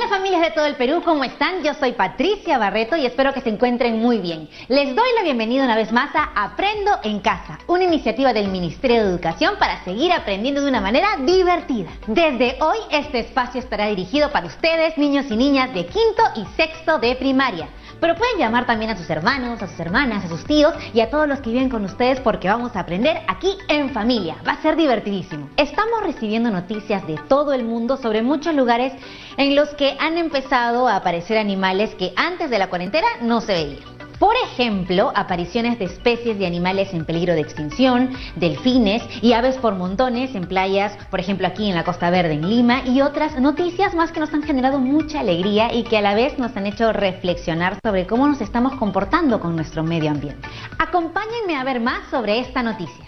Hola familias de todo el Perú, ¿cómo están? Yo soy Patricia Barreto y espero que se encuentren muy bien. Les doy la bienvenida una vez más a Aprendo en Casa, una iniciativa del Ministerio de Educación para seguir aprendiendo de una manera divertida. Desde hoy este espacio estará dirigido para ustedes, niños y niñas de quinto y sexto de primaria. Pero pueden llamar también a sus hermanos, a sus hermanas, a sus tíos y a todos los que viven con ustedes porque vamos a aprender aquí en familia. Va a ser divertidísimo. Estamos recibiendo noticias de todo el mundo sobre muchos lugares en los que han empezado a aparecer animales que antes de la cuarentena no se veían. Por ejemplo, apariciones de especies de animales en peligro de extinción, delfines y aves por montones en playas, por ejemplo aquí en la Costa Verde en Lima, y otras noticias más que nos han generado mucha alegría y que a la vez nos han hecho reflexionar sobre cómo nos estamos comportando con nuestro medio ambiente. Acompáñenme a ver más sobre esta noticia.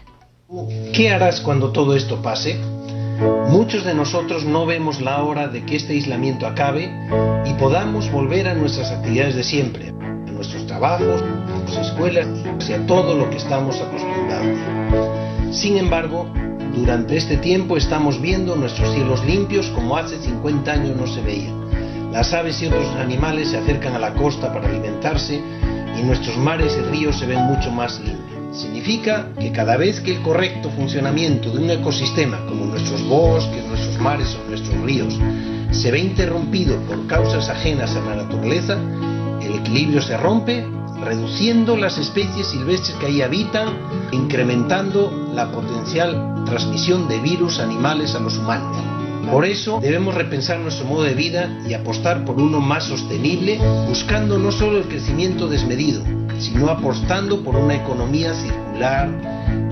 ¿Qué harás cuando todo esto pase? Muchos de nosotros no vemos la hora de que este aislamiento acabe y podamos volver a nuestras actividades de siempre, a nuestros trabajos, a nuestras escuelas y a todo lo que estamos acostumbrados. Sin embargo, durante este tiempo estamos viendo nuestros cielos limpios como hace 50 años no se veían. Las aves y otros animales se acercan a la costa para alimentarse y nuestros mares y ríos se ven mucho más limpios. Significa que cada vez que el correcto funcionamiento de un ecosistema como nuestros bosques, nuestros mares o nuestros ríos se ve interrumpido por causas ajenas a la naturaleza, el equilibrio se rompe, reduciendo las especies silvestres que ahí habitan, incrementando la potencial transmisión de virus animales a los humanos. Por eso debemos repensar nuestro modo de vida y apostar por uno más sostenible, buscando no solo el crecimiento desmedido, sino apostando por una economía circular,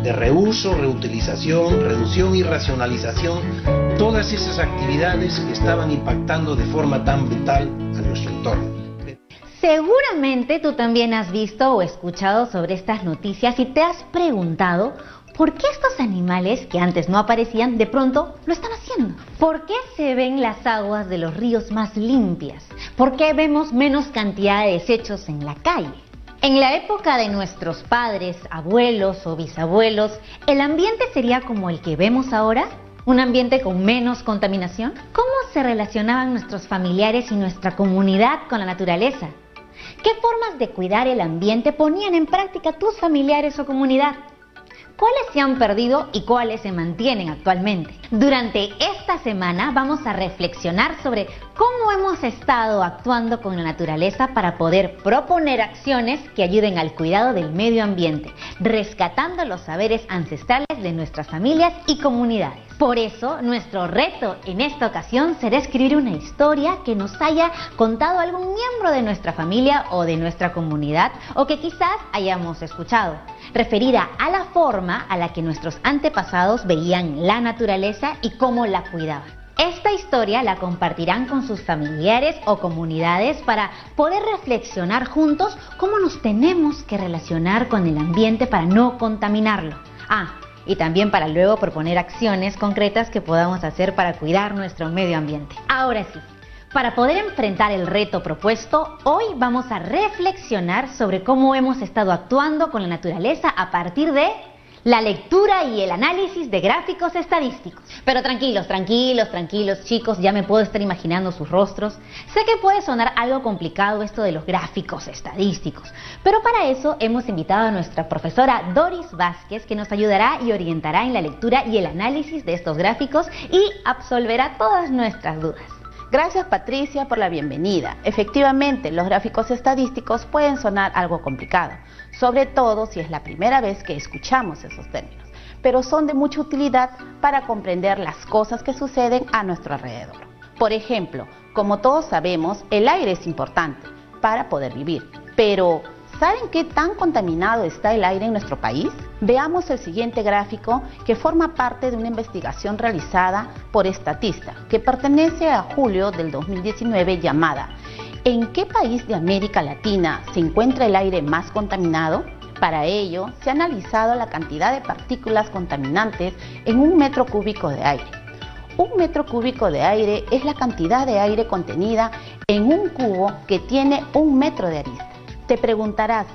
de reuso, reutilización, reducción y racionalización, todas esas actividades que estaban impactando de forma tan brutal a nuestro entorno. Seguramente tú también has visto o escuchado sobre estas noticias y te has preguntado ¿por qué estos animales que antes no aparecían de pronto lo están haciendo? ¿Por qué se ven las aguas de los ríos más limpias? ¿Por qué vemos menos cantidad de desechos en la calle? En la época de nuestros padres, abuelos o bisabuelos, ¿el ambiente sería como el que vemos ahora? ¿Un ambiente con menos contaminación? ¿Cómo se relacionaban nuestros familiares y nuestra comunidad con la naturaleza? ¿Qué formas de cuidar el ambiente ponían en práctica tus familiares o comunidad? ¿Cuáles se han perdido y cuáles se mantienen actualmente? Durante esta semana vamos a reflexionar sobre cómo hemos estado actuando con la naturaleza para poder proponer acciones que ayuden al cuidado del medio ambiente, rescatando los saberes ancestrales de nuestras familias y comunidades. Por eso, nuestro reto en esta ocasión será escribir una historia que nos haya contado algún miembro de nuestra familia o de nuestra comunidad o que quizás hayamos escuchado, referida a la forma a la que nuestros antepasados veían la naturaleza y cómo la cuidaban. Esta historia la compartirán con sus familiares o comunidades para poder reflexionar juntos cómo nos tenemos que relacionar con el ambiente para no contaminarlo. Y también para luego proponer acciones concretas que podamos hacer para cuidar nuestro medio ambiente. Ahora sí, para poder enfrentar el reto propuesto, hoy vamos a reflexionar sobre cómo hemos estado actuando con la naturaleza a partir de la lectura y el análisis de gráficos estadísticos. Pero tranquilos chicos, ya me puedo estar imaginando sus rostros. Sé que puede sonar algo complicado esto de los gráficos estadísticos, pero para eso hemos invitado a nuestra profesora Doris Vázquez, que nos ayudará y orientará en la lectura y el análisis de estos gráficos y absolverá todas nuestras dudas. Gracias Patricia por la bienvenida. Efectivamente, los gráficos estadísticos pueden sonar algo complicado, sobre todo si es la primera vez que escuchamos esos términos, pero son de mucha utilidad para comprender las cosas que suceden a nuestro alrededor. Por ejemplo, como todos sabemos, el aire es importante para poder vivir, pero ¿saben qué tan contaminado está el aire en nuestro país? Veamos el siguiente gráfico que forma parte de una investigación realizada por Statista, que pertenece a julio del 2019 llamada ¿En qué país de América Latina se encuentra el aire más contaminado? Para ello, se ha analizado la cantidad de partículas contaminantes en un metro cúbico de aire. Un metro cúbico de aire es la cantidad de aire contenida en un cubo que tiene 1 metro de arista. Te preguntarás,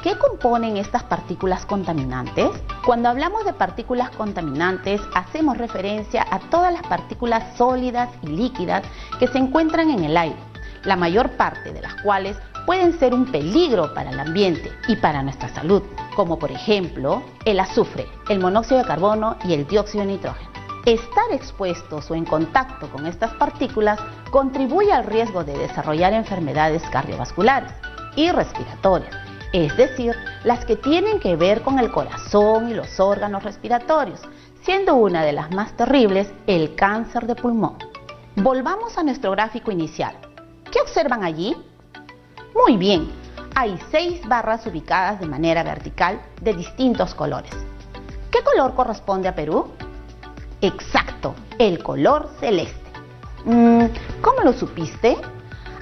¿qué componen estas partículas contaminantes? Cuando hablamos de partículas contaminantes, hacemos referencia a todas las partículas sólidas y líquidas que se encuentran en el aire, la mayor parte de las cuales pueden ser un peligro para el ambiente y para nuestra salud, como por ejemplo el azufre, el monóxido de carbono y el dióxido de nitrógeno. Estar expuestos o en contacto con estas partículas contribuye al riesgo de desarrollar enfermedades cardiovasculares y respiratorias, es decir, las que tienen que ver con el corazón y los órganos respiratorios, siendo una de las más terribles el cáncer de pulmón. Volvamos a nuestro gráfico inicial. ¿Qué observan allí? Muy bien, hay 6 barras ubicadas de manera vertical de distintos colores. ¿Qué color corresponde a Perú? Exacto, el color celeste. ¿Cómo lo supiste?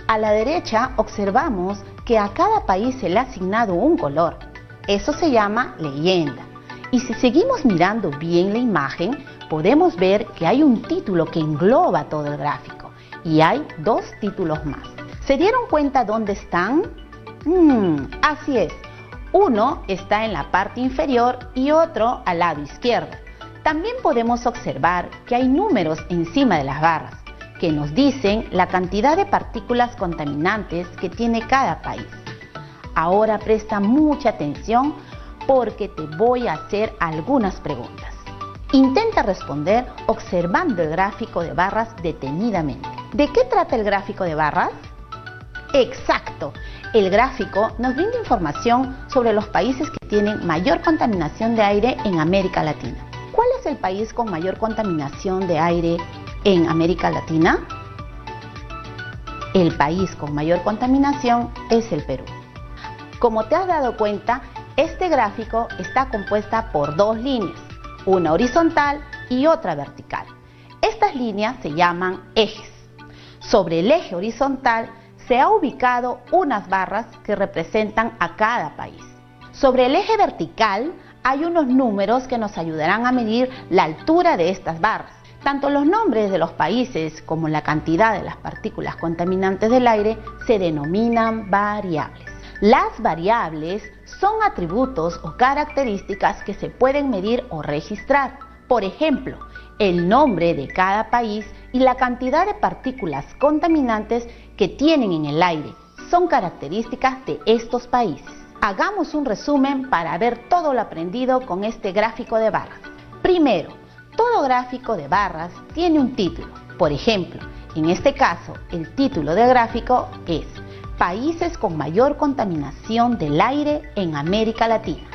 A la derecha observamos que a cada país se le ha asignado un color. Eso se llama leyenda. Y si seguimos mirando bien la imagen, podemos ver que hay un título que engloba todo el gráfico. Y hay 2 títulos más. ¿Se dieron cuenta dónde están? Así es. Uno está en la parte inferior y otro al lado izquierdo. También podemos observar que hay números encima de las barras que nos dicen la cantidad de partículas contaminantes que tiene cada país. Ahora presta mucha atención porque te voy a hacer algunas preguntas. Intenta responder observando el gráfico de barras detenidamente. ¿De qué trata el gráfico de barras? Exacto, el gráfico nos brinda información sobre los países que tienen mayor contaminación de aire en América Latina. ¿Cuál es el país con mayor contaminación de aire en América Latina? El país con mayor contaminación es el Perú. Como te has dado cuenta, este gráfico está compuesta por 2 líneas, una horizontal y otra vertical. Estas líneas se llaman ejes. Sobre el eje horizontal se ha ubicado unas barras que representan a cada país. Sobre el eje vertical hay unos números que nos ayudarán a medir la altura de estas barras. Tanto los nombres de los países como la cantidad de las partículas contaminantes del aire se denominan variables. Las variables son atributos o características que se pueden medir o registrar. Por ejemplo, el nombre de cada país y la cantidad de partículas contaminantes que tienen en el aire son características de estos países. Hagamos un resumen para ver todo lo aprendido con este gráfico de barras. Primero, todo gráfico de barras tiene un título. Por ejemplo, en este caso, el título del gráfico es Países con mayor contaminación del aire en América Latina.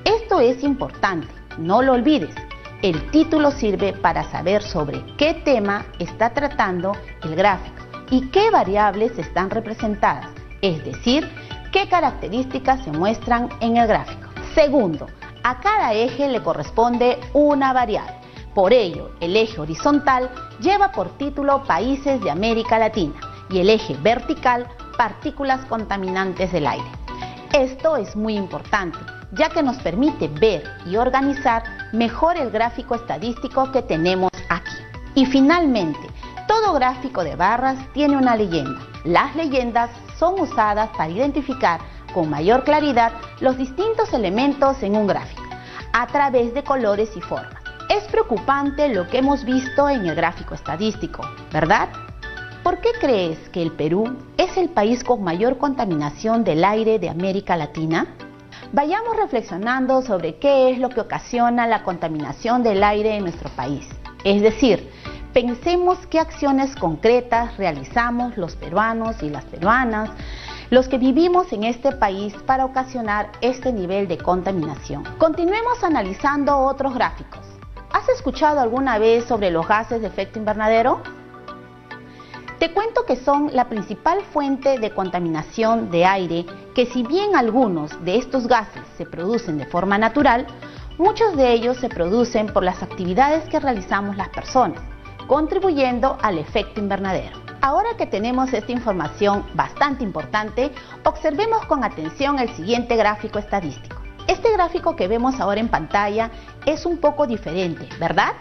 Esto es importante, no lo olvides. El título sirve para saber sobre qué tema está tratando el gráfico y qué variables están representadas, es decir, qué características se muestran en el gráfico. Segundo, a cada eje le corresponde una variable. Por ello, el eje horizontal lleva por título Países de América Latina y el eje vertical Partículas contaminantes del aire. Esto es muy importante, ya que nos permite ver y organizar mejor el gráfico estadístico que tenemos aquí. Y finalmente, todo gráfico de barras tiene una leyenda. Las leyendas son usadas para identificar con mayor claridad los distintos elementos en un gráfico, a través de colores y formas. Es preocupante lo que hemos visto en el gráfico estadístico, ¿verdad? ¿Por qué crees que el Perú es el país con mayor contaminación del aire de América Latina? Vayamos reflexionando sobre qué es lo que ocasiona la contaminación del aire en nuestro país. Es decir, pensemos qué acciones concretas realizamos los peruanos y las peruanas, los que vivimos en este país para ocasionar este nivel de contaminación. Continuemos analizando otros gráficos. ¿Has escuchado alguna vez sobre los gases de efecto invernadero? Te cuento que son la principal fuente de contaminación de aire, que si bien algunos de estos gases se producen de forma natural, muchos de ellos se producen por las actividades que realizamos las personas, contribuyendo al efecto invernadero. Ahora que tenemos esta información bastante importante, observemos con atención el siguiente gráfico estadístico. Este gráfico que vemos ahora en pantalla es un poco diferente, ¿verdad?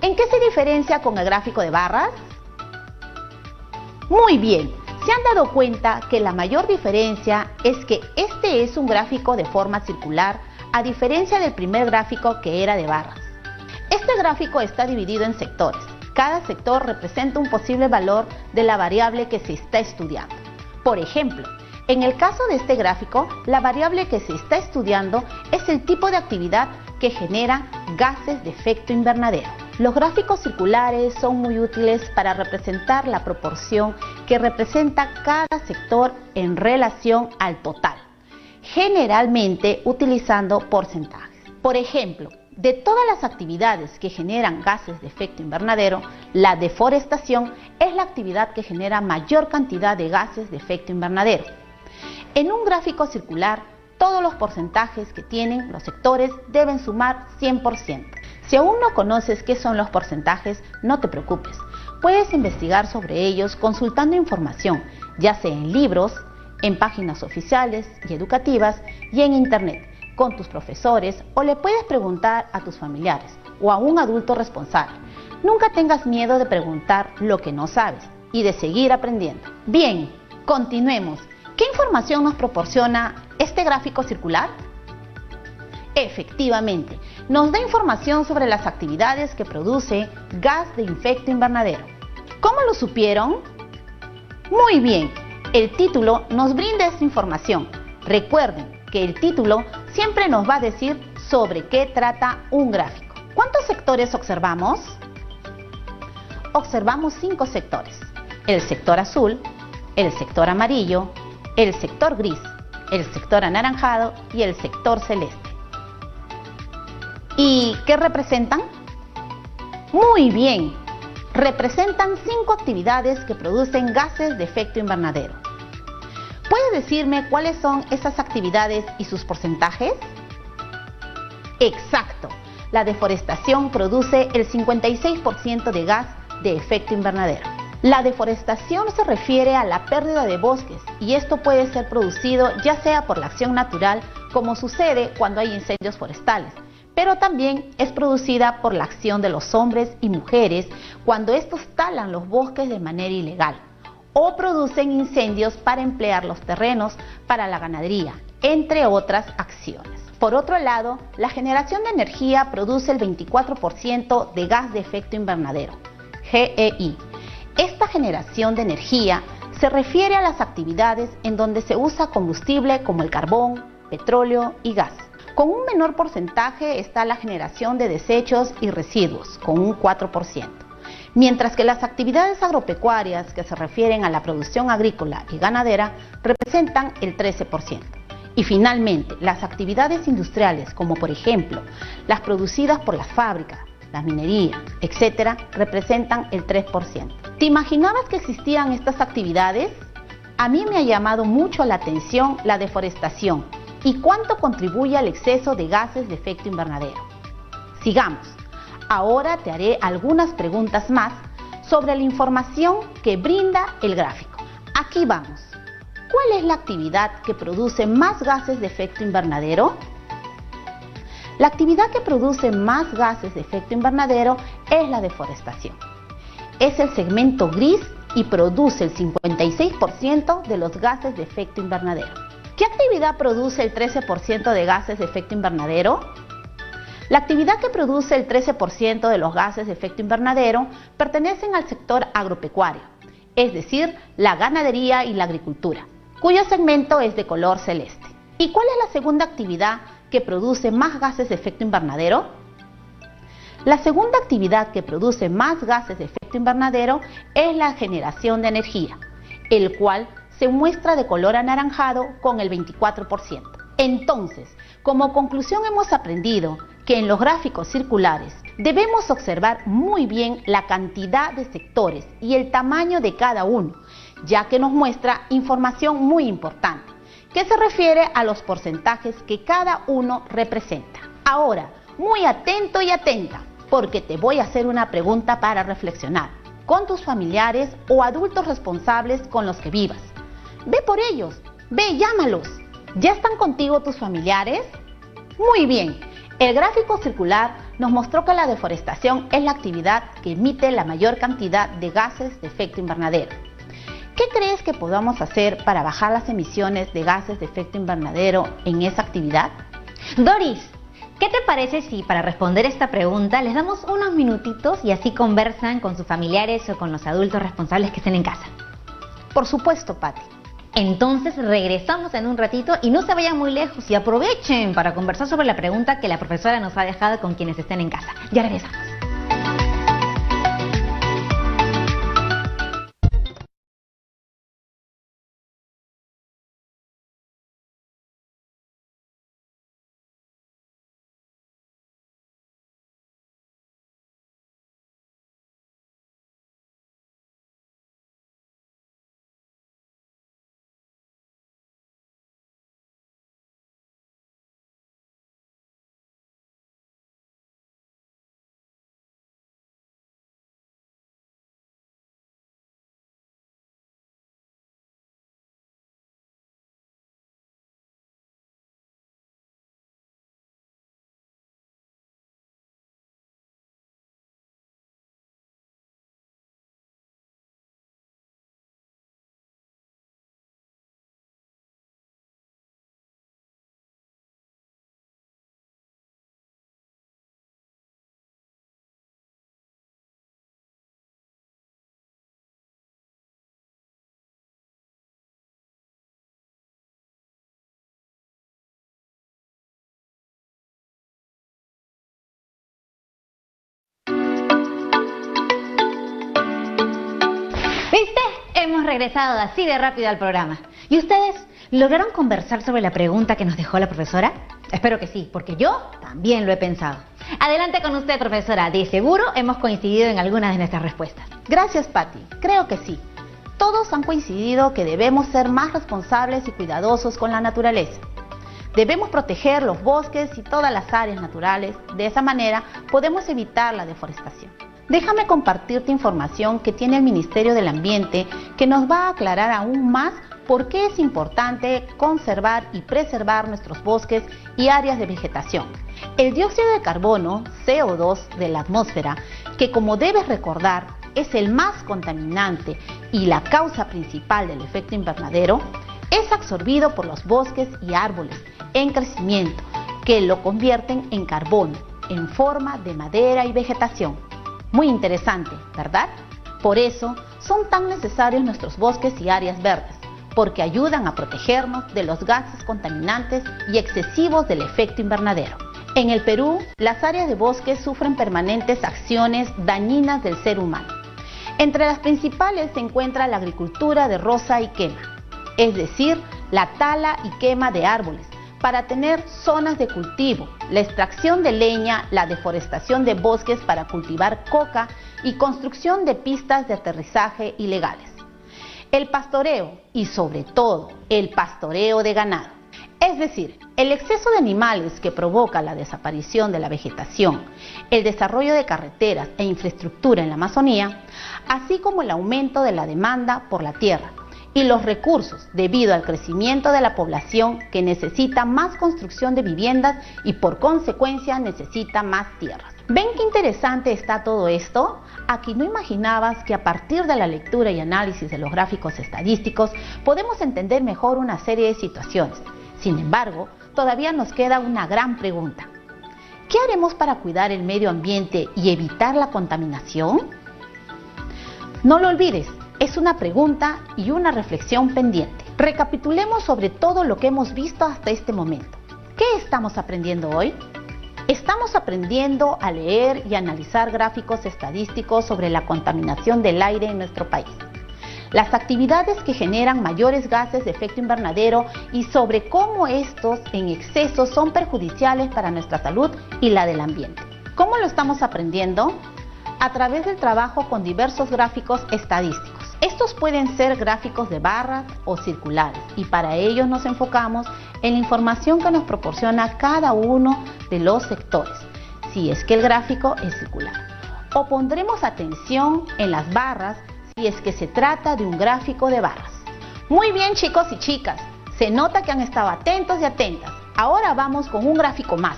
¿En qué se diferencia con el gráfico de barras? Muy bien, Se han dado cuenta que la mayor diferencia es que este es un gráfico de forma circular, a diferencia del primer gráfico que era de barras. Este gráfico está dividido en sectores. Cada sector representa un posible valor de la variable que se está estudiando. Por ejemplo, en el caso de este gráfico, la variable que se está estudiando es el tipo de actividad que genera gases de efecto invernadero. Los gráficos circulares son muy útiles para representar la proporción que representa cada sector en relación al total, generalmente utilizando porcentajes. Por ejemplo, de todas las actividades que generan gases de efecto invernadero, la deforestación es la actividad que genera mayor cantidad de gases de efecto invernadero. En un gráfico circular, todos los porcentajes que tienen los sectores deben sumar 100%. Si aún no conoces qué son los porcentajes, no te preocupes. Puedes investigar sobre ellos consultando información, ya sea en libros, en páginas oficiales y educativas y en internet, con tus profesores, o le puedes preguntar a tus familiares o a un adulto responsable. Nunca tengas miedo de preguntar lo que no sabes y de seguir aprendiendo. Bien, continuemos. ¿Qué información nos proporciona este gráfico circular? Efectivamente, nos da información sobre las actividades que produce gas de efecto invernadero. ¿Cómo lo supieron? Muy bien, el título nos brinda esta información. Recuerden que el título siempre nos va a decir sobre qué trata un gráfico. ¿Cuántos sectores observamos? Observamos 5 sectores: el sector azul, el sector amarillo, el sector gris, el sector anaranjado y el sector celeste. ¿Y qué representan? Muy bien, representan 5 actividades que producen gases de efecto invernadero. ¿Puedes decirme cuáles son esas actividades y sus porcentajes? Exacto, la deforestación produce el 56% de gas de efecto invernadero. La deforestación se refiere a la pérdida de bosques y esto puede ser producido ya sea por la acción natural, como sucede cuando hay incendios forestales, pero también es producida por la acción de los hombres y mujeres cuando estos talan los bosques de manera ilegal o producen incendios para emplear los terrenos para la ganadería, entre otras acciones. Por otro lado, la generación de energía produce el 24% de gas de efecto invernadero, GEI. Esta generación de energía se refiere a las actividades en donde se usa combustible como el carbón, petróleo y gas. Con un menor porcentaje está la generación de desechos y residuos, con un 4%, mientras que las actividades agropecuarias, que se refieren a la producción agrícola y ganadera, representan el 13%. Y finalmente, las actividades industriales, como por ejemplo las producidas por las fábricas, la minería, etc., representan el 3%. ¿Te imaginabas que existían estas actividades? A mí me ha llamado mucho la atención la deforestación y cuánto contribuye al exceso de gases de efecto invernadero. Sigamos. Ahora te haré algunas preguntas más sobre la información que brinda el gráfico. Aquí vamos. ¿Cuál es la actividad que produce más gases de efecto invernadero? La actividad que produce más gases de efecto invernadero es la deforestación. Es el segmento gris y produce el 56% de los gases de efecto invernadero. ¿Qué actividad produce el 13% de gases de efecto invernadero? La actividad que produce el 13% de los gases de efecto invernadero pertenecen al sector agropecuario, es decir, la ganadería y la agricultura, cuyo segmento es de color celeste. ¿Y cuál es la segunda actividad que produce más gases de efecto invernadero? La segunda actividad que produce más gases de efecto invernadero es la generación de energía, el cual se muestra de color anaranjado con el 24%. Entonces, como conclusión hemos aprendido que en los gráficos circulares debemos observar muy bien la cantidad de sectores y el tamaño de cada uno, ya que nos muestra información muy importante, que se refiere a los porcentajes que cada uno representa. Ahora, muy atento y atenta, porque te voy a hacer una pregunta para reflexionar con tus familiares o adultos responsables con los que vivas. Ve por ellos, ve, llámalos. ¿Ya están contigo tus familiares? Muy bien, el gráfico circular nos mostró que la deforestación es la actividad que emite la mayor cantidad de gases de efecto invernadero. ¿Qué crees que podamos hacer para bajar las emisiones de gases de efecto invernadero en esa actividad? Doris, ¿qué te parece si para responder esta pregunta les damos unos minutitos y así conversan con sus familiares o con los adultos responsables que estén en casa? Por supuesto, Patti. Entonces regresamos en un ratito y no se vayan muy lejos y aprovechen para conversar sobre la pregunta que la profesora nos ha dejado con quienes estén en casa. Ya regresamos. ¿Viste? Hemos regresado así de rápido al programa. ¿Y ustedes lograron conversar sobre la pregunta que nos dejó la profesora? Espero que sí, porque yo también lo he pensado. Adelante con usted, profesora. De seguro hemos coincidido en algunas de nuestras respuestas. Gracias, Patti. Creo que sí. Todos han coincidido que debemos ser más responsables y cuidadosos con la naturaleza. Debemos proteger los bosques y todas las áreas naturales. De esa manera podemos evitar la deforestación. Déjame compartirte información que tiene el Ministerio del Ambiente que nos va a aclarar aún más por qué es importante conservar y preservar nuestros bosques y áreas de vegetación. El dióxido de carbono, CO2, de la atmósfera, que como debes recordar es el más contaminante y la causa principal del efecto invernadero, es absorbido por los bosques y árboles en crecimiento, que lo convierten en carbono, en forma de madera y vegetación. Muy interesante, ¿verdad? Por eso son tan necesarios nuestros bosques y áreas verdes, porque ayudan a protegernos de los gases contaminantes y excesivos del efecto invernadero. En el Perú, las áreas de bosque sufren permanentes acciones dañinas del ser humano. Entre las principales se encuentra la agricultura de roza y quema, es decir, la tala y quema de árboles, para tener zonas de cultivo, la extracción de leña, la deforestación de bosques para cultivar coca y construcción de pistas de aterrizaje ilegales. El pastoreo y sobre todo el pastoreo de ganado, es decir, el exceso de animales que provoca la desaparición de la vegetación, el desarrollo de carreteras e infraestructura en la Amazonía, así como el aumento de la demanda por la tierra y los recursos debido al crecimiento de la población que necesita más construcción de viviendas y por consecuencia necesita más tierras. ¿Ven qué interesante está todo esto? Aquí no imaginabas que a partir de la lectura y análisis de los gráficos estadísticos podemos entender mejor una serie de situaciones. Sin embargo, todavía nos queda una gran pregunta. ¿Qué haremos para cuidar el medio ambiente y evitar la contaminación? No lo olvides. Es una pregunta y una reflexión pendiente. Recapitulemos sobre todo lo que hemos visto hasta este momento. ¿Qué estamos aprendiendo hoy? Estamos aprendiendo a leer y analizar gráficos estadísticos sobre la contaminación del aire en nuestro país, las actividades que generan mayores gases de efecto invernadero y sobre cómo estos en exceso son perjudiciales para nuestra salud y la del ambiente. ¿Cómo lo estamos aprendiendo? A través del trabajo con diversos gráficos estadísticos. Estos pueden ser gráficos de barras o circulares y para ello nos enfocamos en la información que nos proporciona cada uno de los sectores, si es que el gráfico es circular. O pondremos atención en las barras si es que se trata de un gráfico de barras. Muy bien, chicos y chicas, se nota que han estado atentos y atentas. Ahora vamos con un gráfico más.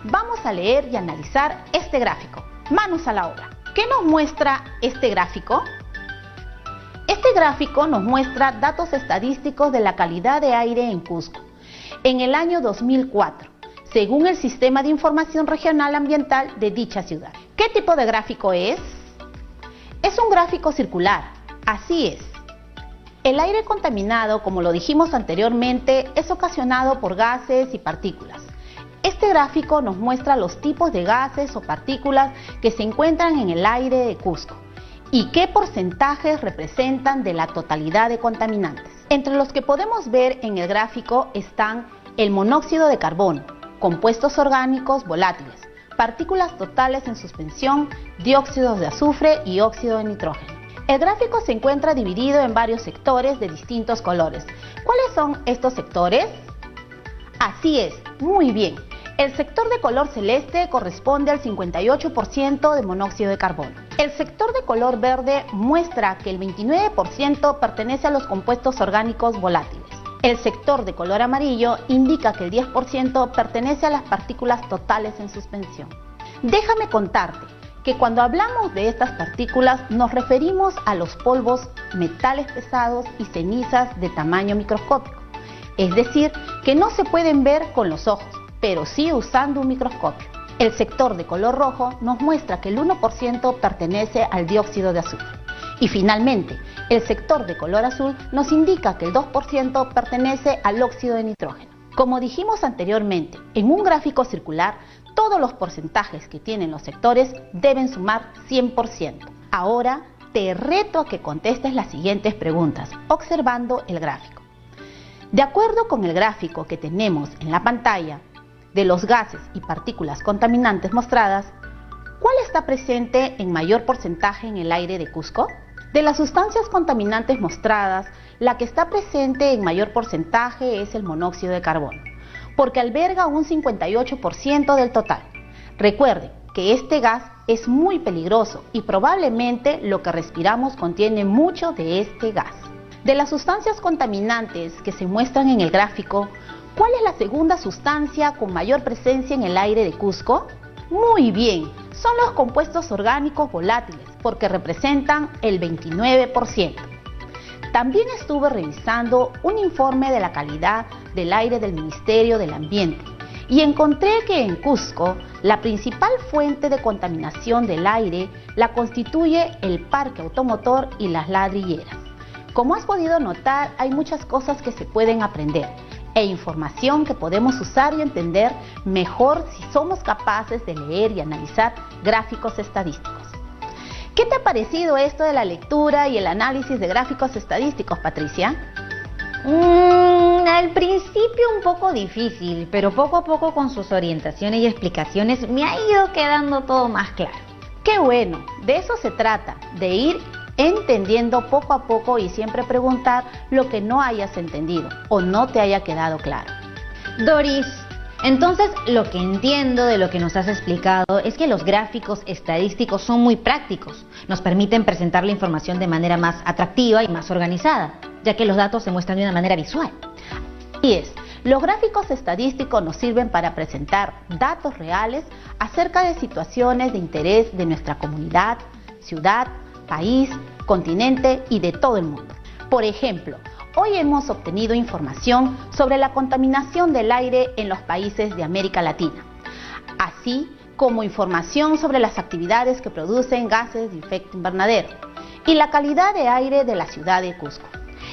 Vamos a leer y analizar este gráfico. Manos a la obra. ¿Qué nos muestra este gráfico? Este Este gráfico nos muestra datos estadísticos de la calidad de aire en Cusco en el año 2004, según el Sistema de Información Regional Ambiental de dicha ciudad. ¿Qué tipo de gráfico es? Es un gráfico circular, así es. El aire contaminado, como lo dijimos anteriormente, es ocasionado por gases y partículas. Este gráfico nos muestra los tipos de gases o partículas que se encuentran en el aire de Cusco y qué porcentajes representan de la totalidad de contaminantes. Entre los que podemos ver en el gráfico están el monóxido de carbono, compuestos orgánicos volátiles, partículas totales en suspensión, dióxidos de azufre y óxido de nitrógeno. El gráfico se encuentra dividido en varios sectores de distintos colores. ¿Cuáles son estos sectores? Así es, muy bien. El sector de color celeste corresponde al 58% de monóxido de carbono. El sector de color verde muestra que el 29% pertenece a los compuestos orgánicos volátiles. El sector de color amarillo indica que el 10% pertenece a las partículas totales en suspensión. Déjame contarte que cuando hablamos de estas partículas nos referimos a los polvos, metales pesados y cenizas de tamaño microscópico, es decir, que no se pueden ver con los ojos, pero sí usando un microscopio. El sector de color rojo nos muestra que el 1% pertenece al dióxido de azufre. Y finalmente, el sector de color azul nos indica que el 2% pertenece al óxido de nitrógeno. Como dijimos anteriormente, en un gráfico circular, todos los porcentajes que tienen los sectores deben sumar 100%. Ahora te reto a que contestes las siguientes preguntas, observando el gráfico. De acuerdo con el gráfico que tenemos en la pantalla de los gases y partículas contaminantes mostradas, ¿cuál está presente en mayor porcentaje en el aire de Cusco? De las sustancias contaminantes mostradas, la que está presente en mayor porcentaje es el monóxido de carbono, porque alberga un 58% del total. Recuerden que este gas es muy peligroso y probablemente lo que respiramos contiene mucho de este gas. De las sustancias contaminantes que se muestran en el gráfico, ¿cuál es la segunda sustancia con mayor presencia en el aire de Cusco? Muy bien, son los compuestos orgánicos volátiles, porque representan el 29%. También estuve revisando un informe de la calidad del aire del Ministerio del Ambiente y encontré que en Cusco la principal fuente de contaminación del aire la constituye el parque automotor y las ladrilleras. Como has podido notar, hay muchas cosas que se pueden aprender e información que podemos usar y entender mejor si somos capaces de leer y analizar gráficos estadísticos. ¿Qué te ha parecido esto de la lectura y el análisis de gráficos estadísticos, Patricia? Al principio un poco difícil, pero poco a poco con sus orientaciones y explicaciones me ha ido quedando todo más claro. ¡Qué bueno! De eso se trata, de ir entendiendo poco a poco y siempre preguntar lo que no hayas entendido o no te haya quedado claro. Doris, entonces lo que entiendo de lo que nos has explicado es que los gráficos estadísticos son muy prácticos, nos permiten presentar la información de manera más atractiva y más organizada, ya que los datos se muestran de una manera visual. Así es, los gráficos estadísticos nos sirven para presentar datos reales acerca de situaciones de interés de nuestra comunidad, ciudad, país, continente y de todo el mundo. Por ejemplo, hoy hemos obtenido información sobre la contaminación del aire en los países de América Latina, así como información sobre las actividades que producen gases de efecto invernadero y la calidad de aire de la ciudad de Cusco.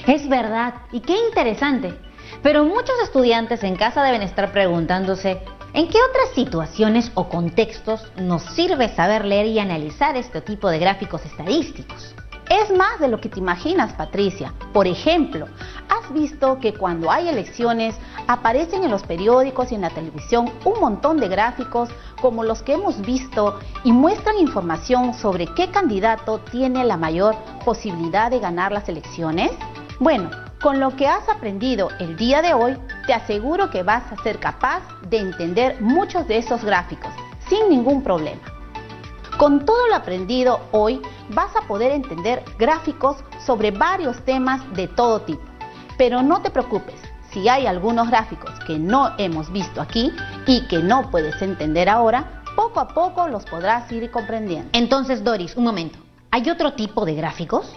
Es verdad, y qué interesante. Pero muchos estudiantes en casa deben estar preguntándose ¿en qué otras situaciones o contextos nos sirve saber leer y analizar este tipo de gráficos estadísticos? Es más de lo que te imaginas, Patricia. Por ejemplo, ¿has visto que cuando hay elecciones aparecen en los periódicos y en la televisión un montón de gráficos como los que hemos visto y muestran información sobre qué candidato tiene la mayor posibilidad de ganar las elecciones? Bueno, con lo que has aprendido el día de hoy, te aseguro que vas a ser capaz de entender muchos de esos gráficos sin ningún problema. Con todo lo aprendido hoy, vas a poder entender gráficos sobre varios temas de todo tipo. Pero no te preocupes, si hay algunos gráficos que no hemos visto aquí y que no puedes entender ahora, poco a poco los podrás ir comprendiendo. Entonces, Doris, un momento. ¿Hay otro tipo de gráficos?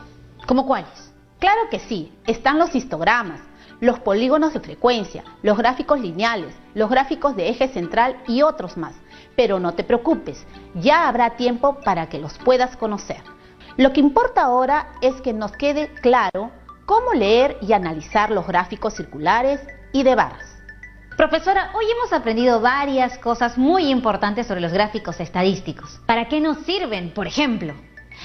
¿Cómo cuáles? Claro que sí, están los histogramas, los polígonos de frecuencia, los gráficos lineales, los gráficos de eje central y otros más. Pero no te preocupes, ya habrá tiempo para que los puedas conocer. Lo que importa ahora es que nos quede claro cómo leer y analizar los gráficos circulares y de barras. Profesora, hoy hemos aprendido varias cosas muy importantes sobre los gráficos estadísticos. ¿Para qué nos sirven? Por ejemplo,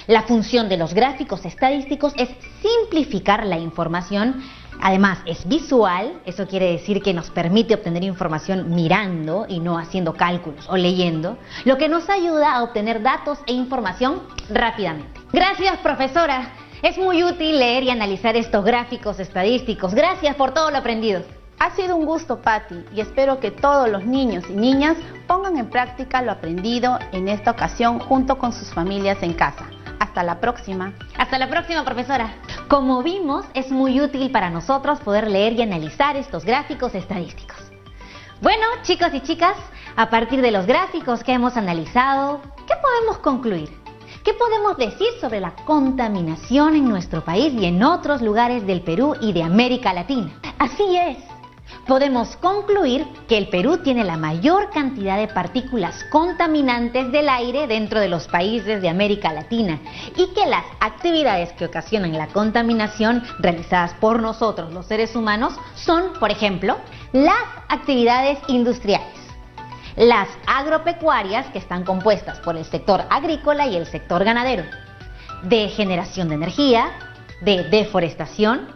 la función de los gráficos estadísticos es simplificar la información. Además, es visual, eso quiere decir que nos permite obtener información mirando y no haciendo cálculos o leyendo, lo que nos ayuda a obtener datos e información rápidamente. Gracias, profesora. Es muy útil leer y analizar estos gráficos estadísticos. Gracias por todo lo aprendido. Ha sido un gusto, Patti, y espero que todos los niños y niñas pongan en práctica lo aprendido en esta ocasión junto con sus familias en casa. Hasta la próxima. Hasta la próxima, profesora. Como vimos, es muy útil para nosotros poder leer y analizar estos gráficos estadísticos. Bueno, chicos y chicas, a partir de los gráficos que hemos analizado, ¿qué podemos concluir? ¿Qué podemos decir sobre la contaminación en nuestro país y en otros lugares del Perú y de América Latina? Así es. Podemos concluir que el Perú tiene la mayor cantidad de partículas contaminantes del aire dentro de los países de América Latina y que las actividades que ocasionan la contaminación realizadas por nosotros, los seres humanos, son, por ejemplo, las actividades industriales, las agropecuarias, que están compuestas por el sector agrícola y el sector ganadero, de generación de energía, de deforestación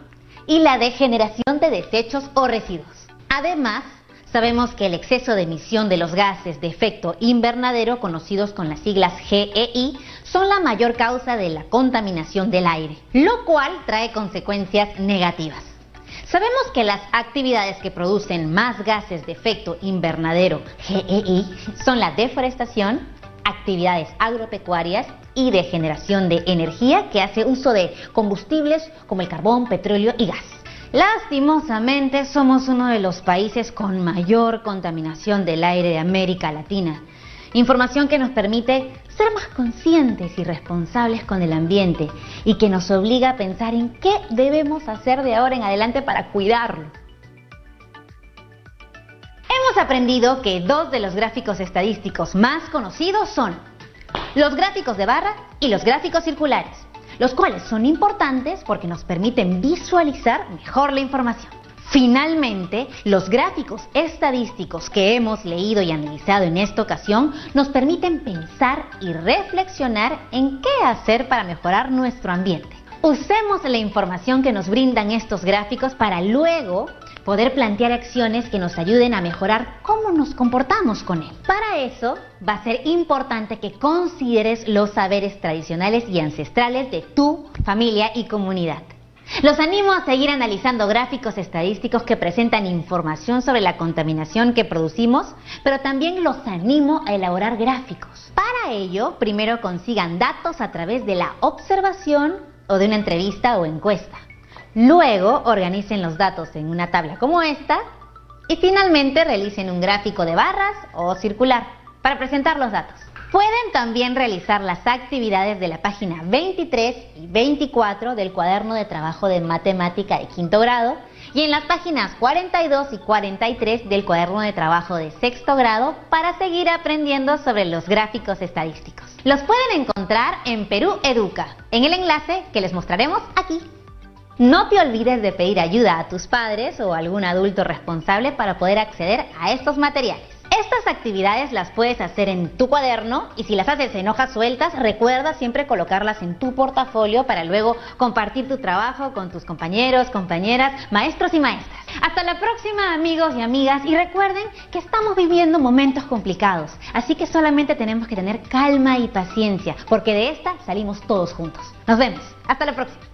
y la de generación de desechos o residuos. Además, sabemos que el exceso de emisión de los gases de efecto invernadero, conocidos con las siglas GEI, son la mayor causa de la contaminación del aire, lo cual trae consecuencias negativas. Sabemos que las actividades que producen más gases de efecto invernadero, GEI, son la deforestación, actividades agropecuarias y de generación de energía que hace uso de combustibles como el carbón, petróleo y gas. Lastimosamente, somos uno de los países con mayor contaminación del aire de América Latina. Información que nos permite ser más conscientes y responsables con el ambiente y que nos obliga a pensar en qué debemos hacer de ahora en adelante para cuidarlo. Hemos aprendido que dos de los gráficos estadísticos más conocidos son los gráficos de barra y los gráficos circulares, los cuales son importantes porque nos permiten visualizar mejor la información. Finalmente, los gráficos estadísticos que hemos leído y analizado en esta ocasión nos permiten pensar y reflexionar en qué hacer para mejorar nuestro ambiente. Usemos la información que nos brindan estos gráficos para luego poder plantear acciones que nos ayuden a mejorar cómo nos comportamos con él. Para eso, va a ser importante que consideres los saberes tradicionales y ancestrales de tu familia y comunidad. Los animo a seguir analizando gráficos estadísticos que presentan información sobre la contaminación que producimos, pero también los animo a elaborar gráficos. Para ello, primero consigan datos a través de la observación o de una entrevista o encuesta. Luego, organicen los datos en una tabla como esta y finalmente realicen un gráfico de barras o circular para presentar los datos. Pueden también realizar las actividades de la página 23 y 24 del cuaderno de trabajo de matemática de quinto grado y en las páginas 42 y 43 del cuaderno de trabajo de sexto grado para seguir aprendiendo sobre los gráficos estadísticos. Los pueden encontrar en Perú Educa, en el enlace que les mostraremos aquí. No te olvides de pedir ayuda a tus padres o algún adulto responsable para poder acceder a estos materiales. Estas actividades las puedes hacer en tu cuaderno y si las haces en hojas sueltas, recuerda siempre colocarlas en tu portafolio para luego compartir tu trabajo con tus compañeros, compañeras, maestros y maestras. Hasta la próxima, amigos y amigas, y recuerden que estamos viviendo momentos complicados, así que solamente tenemos que tener calma y paciencia, porque de esta salimos todos juntos. Nos vemos. Hasta la próxima.